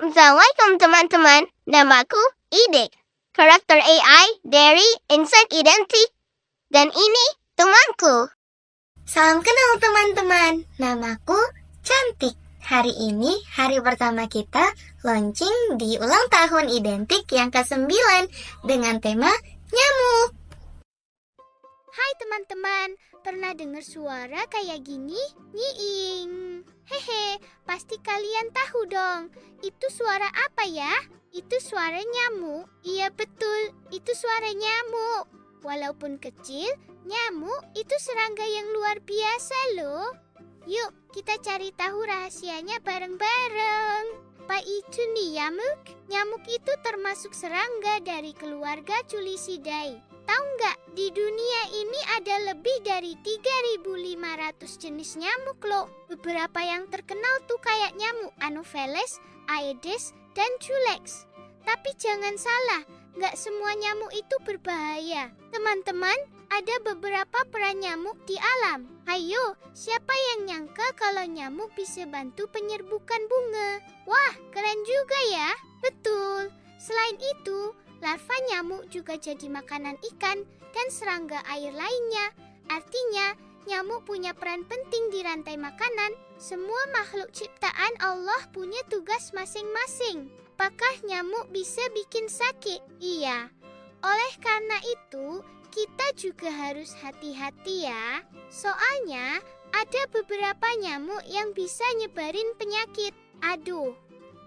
Assalamualaikum teman-teman, namaku Ide. Karakter AI dari Insect Identity. Dan ini temanku. Salam kenal teman-teman, namaku Cantik. Hari ini hari pertama kita launching di ulang tahun identik yang ke-9 dengan tema nyamuk. Hai teman-teman, pernah dengar suara kayak gini? Nyiing. Hehe, pasti kalian tahu dong. Itu suara apa ya? Itu suara nyamuk. Iya betul, itu suara nyamuk. Walaupun kecil, nyamuk itu serangga yang luar biasa loh. Yuk, kita cari tahu rahasianya bareng-bareng. Apa itu nih nyamuk? Nyamuk itu termasuk serangga dari keluarga Culicidae. Tahu nggak, di dunia ini ada lebih dari 3.500 jenis nyamuk loh. Beberapa yang terkenal tuh kayak nyamuk Anopheles, Aedes, dan Culex. Tapi jangan salah, nggak semua nyamuk itu berbahaya. Teman-teman, ada beberapa peran nyamuk di alam. Ayo, siapa yang nyangka kalau nyamuk bisa bantu penyerbukan bunga? Wah, keren juga ya. Betul. Selain itu, larva nyamuk juga jadi makanan ikan dan serangga air lainnya. Artinya, nyamuk punya peran penting di rantai makanan. Semua makhluk ciptaan Allah punya tugas masing-masing. Apakah nyamuk bisa bikin sakit? Iya. Oleh karena itu, kita juga harus hati-hati ya. Soalnya, ada beberapa nyamuk yang bisa nyebarin penyakit. Aduh,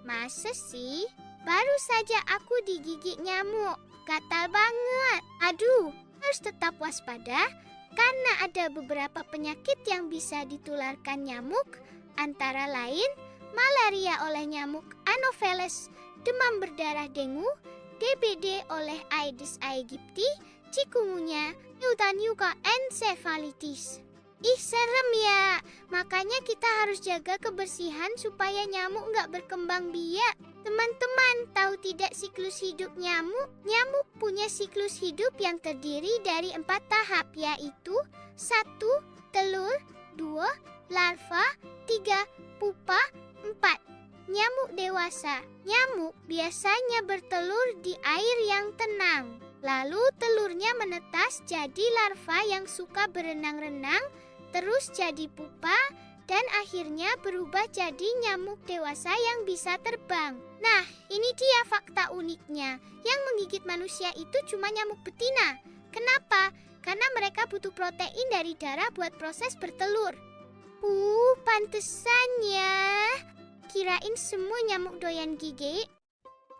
masa sih? Baru saja aku digigit nyamuk, gatal banget. Aduh, harus tetap waspada karena ada beberapa penyakit yang bisa ditularkan nyamuk, antara lain malaria oleh nyamuk Anopheles, demam berdarah dengue, DBD oleh Aedes aegypti, chikungunya, dan juga encephalitis. Ih, serem ya. Makanya kita harus jaga kebersihan supaya nyamuk nggak berkembang biak. Teman-teman, tahu tidak siklus hidup nyamuk? Nyamuk punya siklus hidup yang terdiri dari 4 tahap, yaitu 1. Telur, 2. Larva, 3. Pupa, 4. Nyamuk dewasa. Nyamuk biasanya bertelur di air yang tenang. Lalu telurnya menetas jadi larva yang suka berenang-renang, terus jadi pupa, dan akhirnya berubah jadi nyamuk dewasa yang bisa terbang. Nah, ini dia fakta uniknya. Yang menggigit manusia itu cuma nyamuk betina. Kenapa? Karena mereka butuh protein dari darah buat proses bertelur. Pantesan ya. Kirain semua nyamuk doyan gigi.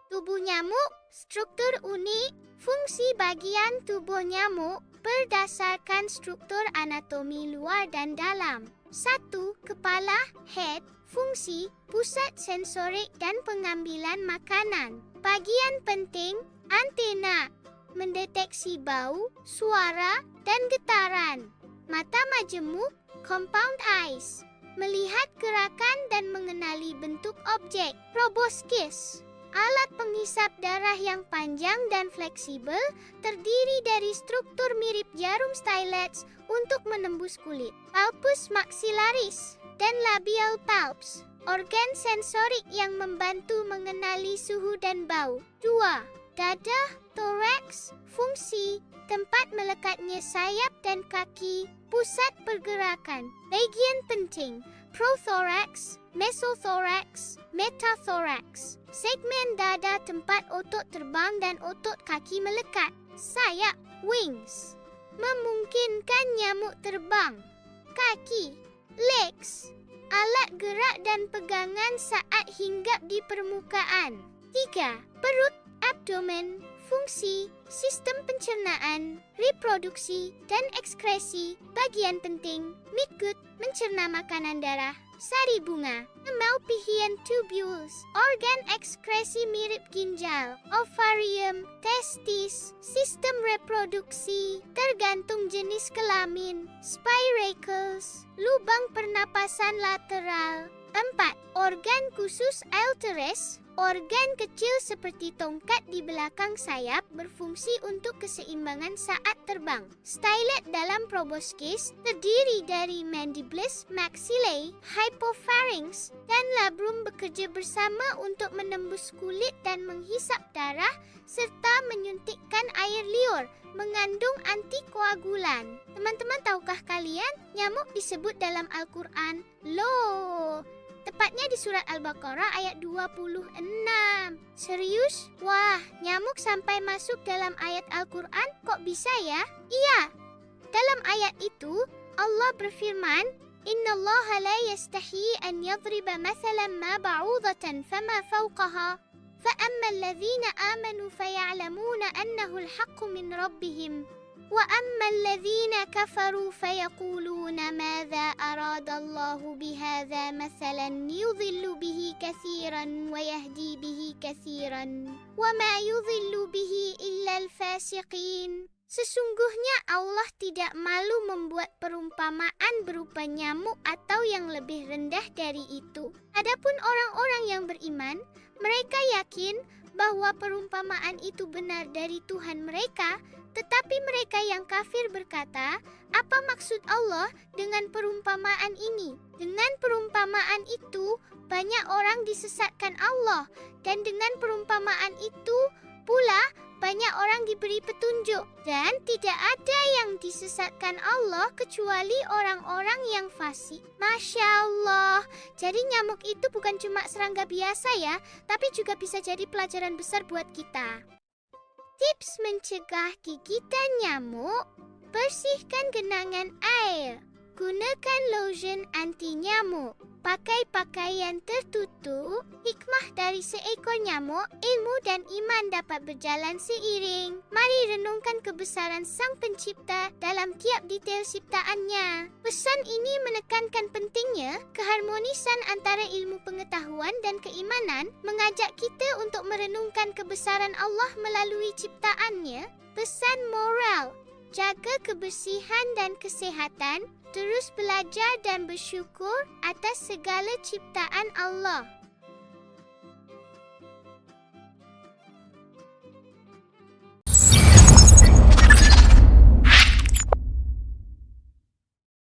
Tubuh nyamuk, struktur unik, fungsi bagian tubuh nyamuk berdasarkan struktur anatomi luar dan dalam. 1. Kepala, head, fungsi, pusat sensorik dan pengambilan makanan. Bagian penting, antena, mendeteksi bau, suara, dan getaran. Mata majemuk, compound eyes, melihat gerakan dan mengenali bentuk objek. Proboscis, alat penghisap darah yang panjang dan fleksibel, terdiri dari struktur mirip jarum stylets untuk menembus kulit. Palpus maxillaris dan labial palps, organ sensorik yang membantu mengenali suhu dan bau. 2. Dada, thorax, fungsi, tempat melekatnya sayap dan kaki, pusat pergerakan. Bagian penting, prothorax, mesothorax, metathorax, segmen dada tempat otot terbang dan otot kaki melekat. Sayap, wings, memungkinkan nyamuk terbang. Kaki, legs, alat gerak dan pegangan saat hinggap di permukaan. 3. Perut, abdomen, fungsi, sistem pencernaan, reproduksi, dan ekskresi. Bagian penting, midgut, mencerna makanan darah. Sari bunga, Amalphian tubules, organ ekskresi mirip ginjal. Ovarium, testis, sistem reproduksi, tergantung jenis kelamin. Spiracles, lubang pernapasan lateral. 4. Organ khusus alteres, Organ kecil seperti tongkat di belakang sayap berfungsi untuk keseimbangan saat terbang. Stylet dalam proboscis terdiri dari mandibles, maxillae, hypopharynx, dan labrum bekerja bersama untuk menembus kulit dan menghisap darah serta menyuntikkan air liur, mengandung antikoagulan. Teman-teman, tahukah kalian nyamuk disebut dalam Al-Quran loh? Tepatnya di surat Al-Baqarah ayat 26. Serius? Wah, nyamuk sampai masuk dalam ayat Al-Quran? Kok bisa ya? Iya. Dalam ayat itu, Allah berfirman, Innallaha la yastahi an yadriba mathalan ma ba'udatan fama fawqaha. فَأَمَّا الَّذِينَ آمَنُوا فَيَعْلَمُونَ أَنَّهُ الْحَقُّ مِنْ رَبِّهِمْ وَأَمَّا الَّذِينَ كَفَرُوا فَيَقُولُونَ مَاذَا أَرَادَ اللَّهُ بِهَذَا مَثَلًا يُضِلُّ بِهِ كَثِيرًا وَيَهْدِي بِهِ كَثِيرًا وَمَا يُضِلُّ بِهِ إِلَّا الْفَاسِقِينَ. Sesungguhnya Allah tidak malu membuat perumpamaan berupa nyamuk atau yang lebih rendah dari itu. Adapun orang-orang yang beriman, mereka yakin bahwa perumpamaan itu benar dari Tuhan mereka, tetapi mereka yang kafir berkata, apa maksud Allah dengan perumpamaan ini? Dengan perumpamaan itu, banyak orang disesatkan Allah, dan dengan perumpamaan itu pula banyak orang diberi petunjuk, dan tidak ada yang disesatkan Allah kecuali orang-orang yang fasik. Masya Allah, jadi nyamuk itu bukan cuma serangga biasa ya, tapi juga bisa jadi pelajaran besar buat kita. Tips mencegah gigitan nyamuk: bersihkan genangan air, gunakan lotion anti nyamuk, pakai pakaian tertutup. Hikmah dari seekor nyamuk, ilmu dan iman dapat berjalan seiring. Mari renungkan kebesaran Sang Pencipta dalam tiap detail ciptaannya. Pesan ini menekankan pentingnya keharmonisan antara ilmu pengetahuan dan keimanan, mengajak kita untuk merenungkan kebesaran Allah melalui ciptaannya. Pesan moral: jaga kebersihan dan kesehatan, terus belajar dan bersyukur atas segala ciptaan Allah.